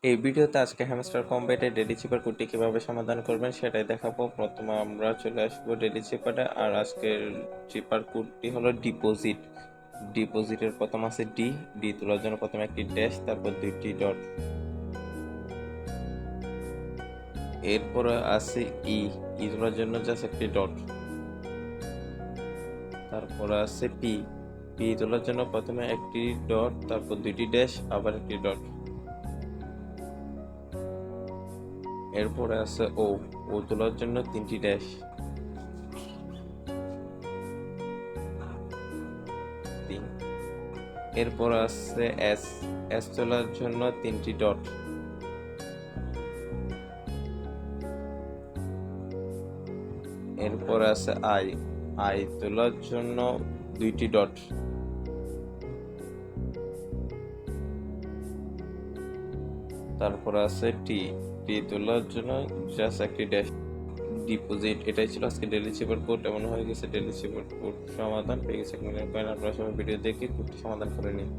এই ভিডিওতে আজকে হ্যামস্টার কম্বাইটের ডেলি চিপার কোডটি কিভাবে সমাধান করবেন সেটাই দেখাবো। প্রথমে আমরা চলে আসবো ডেলি চিপারে, আর আজকের চিপার কোডটি হলো ডিপোজিট। ডিপোজিটের প্রথম আছে ডি। ডি তোলার জন্য প্রথমে একটি ড্যাশ, তারপর দুইটি ডট। এরপরে আছে ই। ই তোলার জন্য জাস্ট একটি ডট। তারপরে আছে পি। পি তোলার জন্য প্রথমে একটি ডট, তারপর দুইটি ড্যাশ, আবার একটি ডট। এরপরে আছে ও। ও তোলার জন্য তিনটি ড্যাশ। এরপর আছে এস। এস তোলার জন্য তিনটি ডট। এরপর আছে আই। আই তোলার জন্য দুইটি ডট। তারপর আছে টি। টি তোলার জন্য জাস্ট একটি ড্যাশ। ডিপোজিট। এটাই ছিল আজকে ডেলি চিপার কোড। এমন হয়ে গেছে ডেলি চিপার কোড সমাধান পেয়ে গেছে। আপনারা সবাই ভিডিও দেখে কোডটি সমাধান করে নিন।